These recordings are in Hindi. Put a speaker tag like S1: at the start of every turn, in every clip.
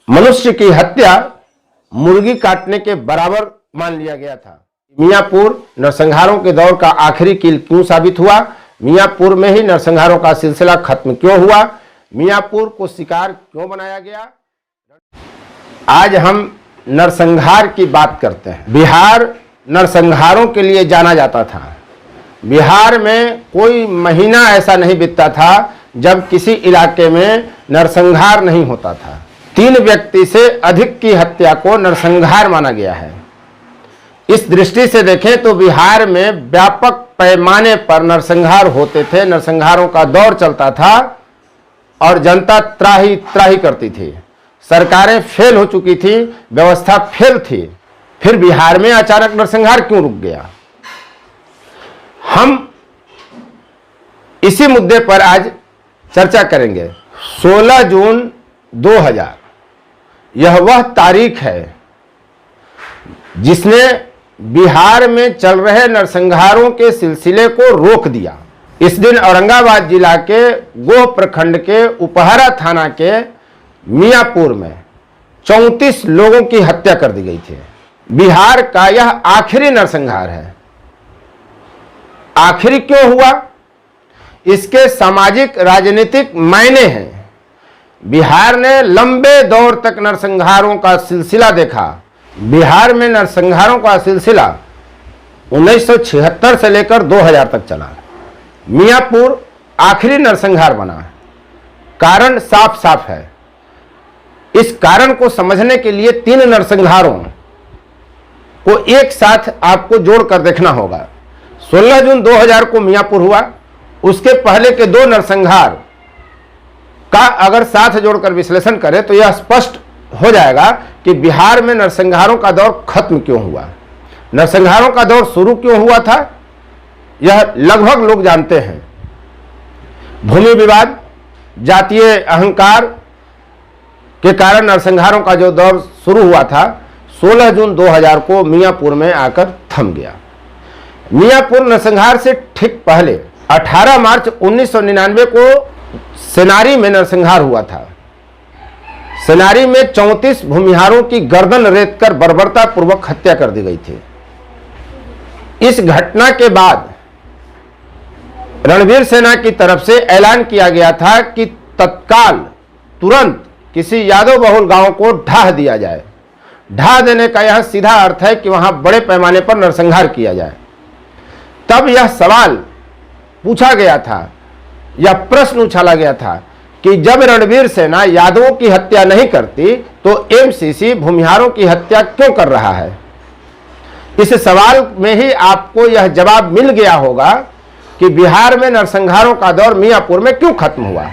S1: मनुष्य की हत्या मुर्गी काटने के बराबर मान लिया गया था। मियाँपुर नरसंहारों के दौर का आखिरी कील क्यों साबित हुआ? मियाँपुर में ही नरसंहारों का सिलसिला खत्म क्यों हुआ? मियाँपुर को शिकार क्यों बनाया गया? आज हम नरसंहार की बात करते हैं। बिहार नरसंहारों के लिए जाना जाता था। बिहार में कोई महीना ऐसा नहीं बीतता था जब किसी इलाके में नरसंहार नहीं होता था। 3 व्यक्ति से अधिक की हत्या को नरसंहार माना गया है। इस दृष्टि से देखें तो बिहार में व्यापक पैमाने पर नरसंहार होते थे। नरसंहारों का दौर चलता था और जनता त्राही त्राही करती थी। सरकारें फेल हो चुकी थी, व्यवस्था फेल थी। फिर बिहार में अचानक नरसंहार क्यों रुक गया? हम इसी मुद्दे पर आज चर्चा करेंगे। 16 जून 2000 यह वह तारीख है जिसने बिहार में चल रहे नरसंहारों के सिलसिले को रोक दिया। इस दिन औरंगाबाद जिला के गोह प्रखंड के उपहरा थाना के मियाँपुर में 34 लोगों की हत्या कर दी गई थी। बिहार का यह आखिरी नरसंहार है। आखिरी क्यों हुआ? इसके सामाजिक राजनीतिक मायने हैं। बिहार ने लंबे दौर तक नरसंहारों का सिलसिला देखा। बिहार में नरसंहारों का सिलसिला 1976 से लेकर 2000 तक चला। मियाँपुर आखिरी नरसंहार बना। कारण साफ साफ है। इस कारण को समझने के लिए 3 नरसंहारों को एक साथ आपको जोड़कर देखना होगा। 16 जून 2000 को मियाँपुर हुआ। उसके पहले के 2 नरसंहार का अगर साथ जोड़कर विश्लेषण करें तो यह स्पष्ट हो जाएगा कि बिहार में नरसंहारों का दौर खत्म क्यों हुआ, नरसंहारों का दौर शुरू क्यों हुआ था। यह लगभग लोग जानते हैं। भूमि विवाद, जातीय अहंकार के कारण नरसंहारों का जो दौर शुरू हुआ था 16 जून 2000 को मियाँपुर में आकर थम गया। मियाँपुर नरसंहार से ठीक पहले 18 मार्च 1999 को सेनारी में नरसंहार हुआ था। सेनारी में 34 भूमिहारों की गर्दन रेतकर बर्बरता पूर्वक हत्या कर दी गई थी। इस घटना के बाद रणवीर सेना की तरफ से ऐलान किया गया था कि तत्काल तुरंत किसी यादव बहुल गांव को ढाह दिया जाए। ढाह देने का यह सीधा अर्थ है कि वहां बड़े पैमाने पर नरसंहार किया जाए। तब यह सवाल पूछा गया था, यह प्रश्न उछाला गया था कि जब रणवीर सेना यादवों की हत्या नहीं करती तो एमसीसी भूमिहारों की हत्या क्यों कर रहा है? इस सवाल में ही आपको यह जवाब मिल गया होगा कि बिहार में नरसंहारों का दौर मियाँपुर में क्यों खत्म हुआ।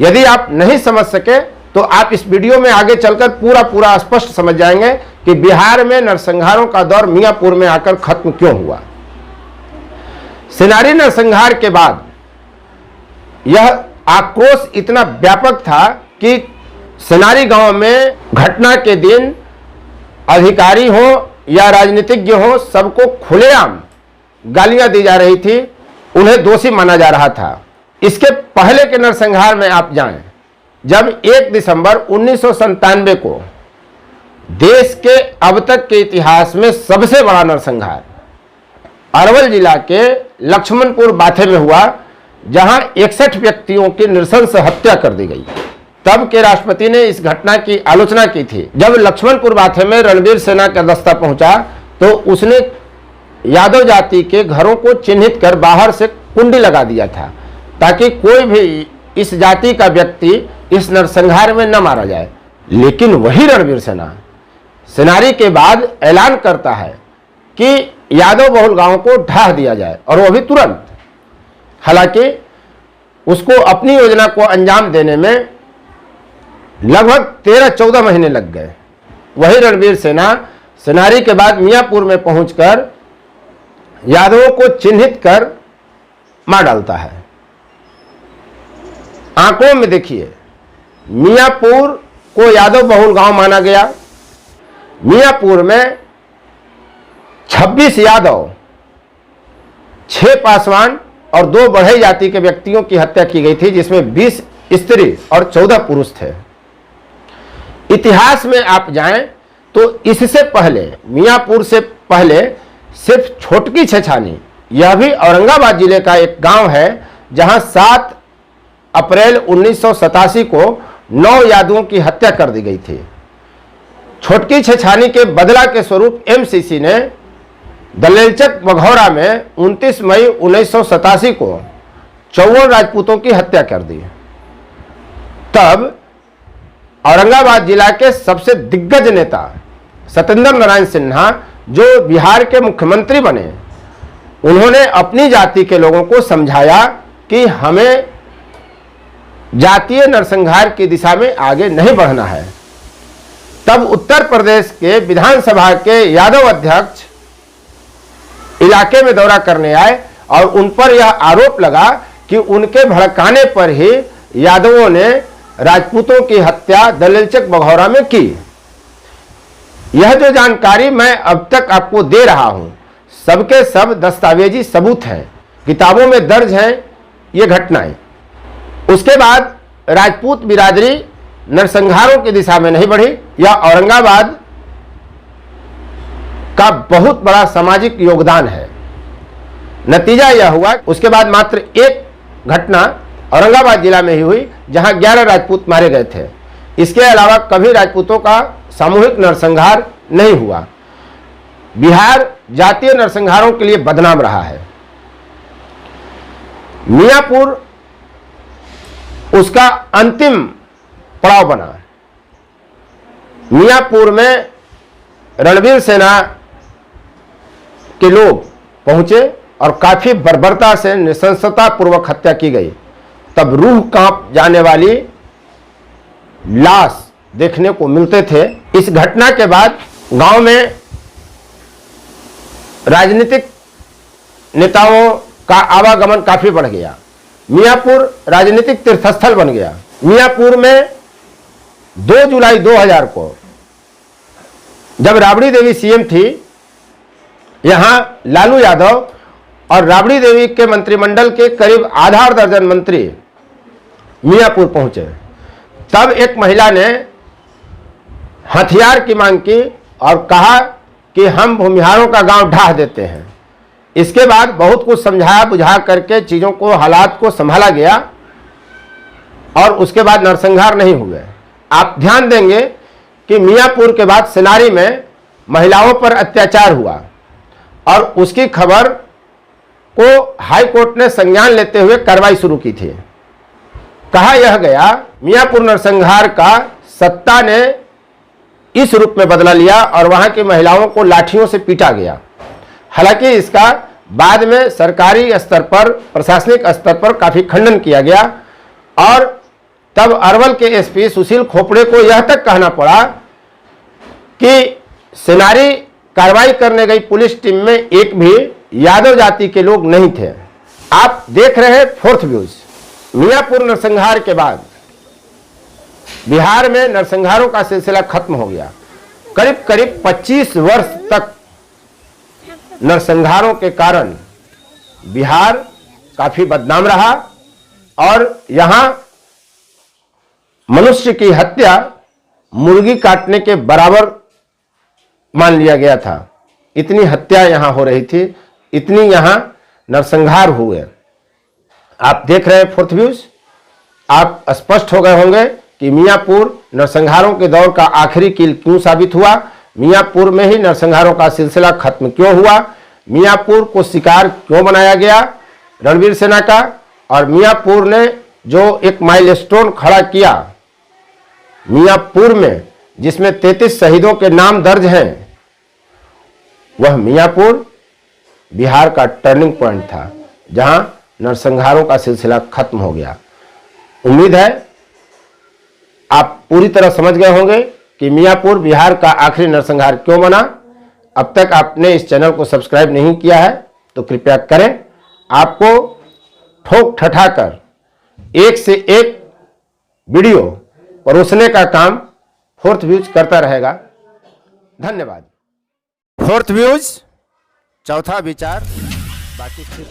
S1: यदि आप नहीं समझ सके तो आप इस वीडियो में आगे चलकर पूरा स्पष्ट समझ जाएंगे कि बिहार में नरसंहारों का दौर मियाँपुर में आकर खत्म क्यों हुआ। सेनारी नरसंहार के बाद यह आक्रोश इतना व्यापक था कि सेनारी गांव में घटना के दिन अधिकारी हो या राजनीतिज्ञ हो, सबको खुलेआम गालियां दी जा रही थी, उन्हें दोषी माना जा रहा था। इसके पहले के नरसंहार में आप जाएं, जब 1 दिसंबर 1997 को देश के अब तक के इतिहास में सबसे बड़ा नरसंहार अरवल जिला के लक्ष्मणपुर बाथे में हुआ, जहां 61 व्यक्तियों की नृशंस हत्या कर दी गई। तब के राष्ट्रपति ने इस घटना की आलोचना की थी। जब लक्ष्मणपुर बाथे में रणवीर सेना का दस्ता पहुंचा तो उसने यादव जाति के घरों को चिन्हित कर बाहर से कुंडी लगा दिया था ताकि कोई भी इस जाति का व्यक्ति इस नरसंहार में न मारा जाए। लेकिन वही रणवीर सेना सेनारी के बाद ऐलान करता है कि यादव बहुल गांव को ढाह दिया जाए, और वो भी तुरंत। हालांकि उसको अपनी योजना को अंजाम देने में लगभग 13-14 महीने लग गए। वही रणवीर सेना सेनारी के बाद मियाँपुर में पहुंचकर यादवों को चिन्हित कर मार डालता है। आंकड़ों में देखिए, मियाँपुर को यादव बहुल गांव माना गया। मियाँपुर में 26 यादव, 6 पासवान और 2 बढ़ई जाति के व्यक्तियों की हत्या की गई थी, जिसमें 20 स्त्री और 14 पुरुष थे। इतिहास में आप जाएं तो इससे पहले, मियांपुर से पहले सिर्फ छोटकी छेछानी, यह भी औरंगाबाद जिले का एक गांव है, जहां 7 अप्रैल 1987 को 9 यादवों की हत्या कर दी गई थी। छोटकी छेछानी के बदला के स्वरूप एमसीसी ने दलेलचक बघौरा में 29 मई 1987 को 54 राजपूतों की हत्या कर दी। तब औरंगाबाद जिला के सबसे दिग्गज नेता सत्येंद्र नारायण सिन्हा, जो बिहार के मुख्यमंत्री बने, उन्होंने अपनी जाति के लोगों को समझाया कि हमें जातीय नरसंहार की दिशा में आगे नहीं बढ़ना है। तब उत्तर प्रदेश के विधानसभा के यादव अध्यक्ष इलाके में दौरा करने आए और उन पर यह आरोप लगा कि उनके भड़काने पर ही यादवों ने राजपूतों की हत्या दलेलचक बघौरा में की। यह जो जानकारी मैं अब तक आपको दे रहा हूं, सबके सब दस्तावेजी सबूत हैं, किताबों में दर्ज हैं ये घटनाएं। उसके बाद राजपूत बिरादरी नरसंहारों की दिशा में नहीं बढ़ी। यह औरंगाबाद का बहुत बड़ा सामाजिक योगदान है। नतीजा यह हुआ, उसके बाद मात्र एक घटना औरंगाबाद जिला में ही हुई, जहां 11 राजपूत मारे गए थे। इसके अलावा कभी राजपूतों का सामूहिक नरसंहार नहीं हुआ। बिहार जातीय नरसंहारों के लिए बदनाम रहा है। मियांपुर उसका अंतिम पड़ाव बना। मियांपुर में रणवीर सेना के लोग पहुंचे और काफी बर्बरता से नृशंसता पूर्वक हत्या की गई। तब रूह कांप जाने वाली लाश देखने को मिलते थे। इस घटना के बाद गांव में राजनीतिक नेताओं का आवागमन काफी बढ़ गया। मियांपुर राजनीतिक तीर्थस्थल बन गया। मियांपुर में 2 जुलाई 2000 को जब राबड़ी देवी सीएम थी, यहां लालू यादव और राबड़ी देवी के मंत्रिमंडल के करीब आधा दर्जन मंत्री मियांपुर पहुंचे। तब एक महिला ने हथियार की मांग की और कहा कि हम भूमिहारों का गांव ढाह देते हैं। इसके बाद बहुत कुछ समझाया बुझा करके चीजों को, हालात को संभाला गया और उसके बाद नरसंहार नहीं हुए। आप ध्यान देंगे कि मियांपुर के बाद सिनारी में महिलाओं पर अत्याचार हुआ और उसकी खबर को हाई कोर्ट ने संज्ञान लेते हुए कार्रवाई शुरू की थी। कहा यह गया, मियांपुर नरसंहार का सत्ता ने इस रूप में बदला लिया और वहां की महिलाओं को लाठियों से पीटा गया। हालांकि इसका बाद में सरकारी स्तर पर, प्रशासनिक स्तर पर काफी खंडन किया गया और तब अरवल के एसपी सुशील खोपड़े को यह तक कहना पड़ा कि सिनारी कार्रवाई करने गई पुलिस टीम में एक भी यादव जाति के लोग नहीं थे। आप देख रहे हैं 4th व्यूज। मियांपुर नरसंहार के बाद बिहार में नरसंहारों का सिलसिला खत्म हो गया। करीब करीब 25 वर्ष तक नरसंहारों के कारण बिहार काफी बदनाम रहा और यहां मनुष्य की हत्या मुर्गी काटने के बराबर मान लिया गया था। इतनी हत्या यहां हो रही थी, इतनी यहां नरसंहार हुए। आप देख रहे हैं 4th व्यूज। आप स्पष्ट हो गए होंगे कि मियांपुर नरसंहारों के दौर का आखिरी कील क्यों साबित हुआ, मियांपुर में ही नरसंहारों का सिलसिला खत्म क्यों हुआ, मियांपुर को शिकार क्यों बनाया गया रणवीर सेना का, और मियांपुर ने जो एक माइलस्टोन खड़ा किया मियांपुर में, जिसमें 33 शहीदों के नाम दर्ज हैं, वह मियांपुर बिहार का टर्निंग पॉइंट था, जहां नरसंहारों का सिलसिला खत्म हो गया। उम्मीद है आप पूरी तरह समझ गए होंगे कि मियांपुर बिहार का आखिरी नरसंहार क्यों बना। अब तक आपने इस चैनल को सब्सक्राइब नहीं किया है तो कृपया करें। आपको ठोक ठठाकर एक से एक वीडियो परोसने का काम 4th व्यूज करता रहेगा। धन्यवाद। 4th व्यूज, चौथा विचार, बाकी फिर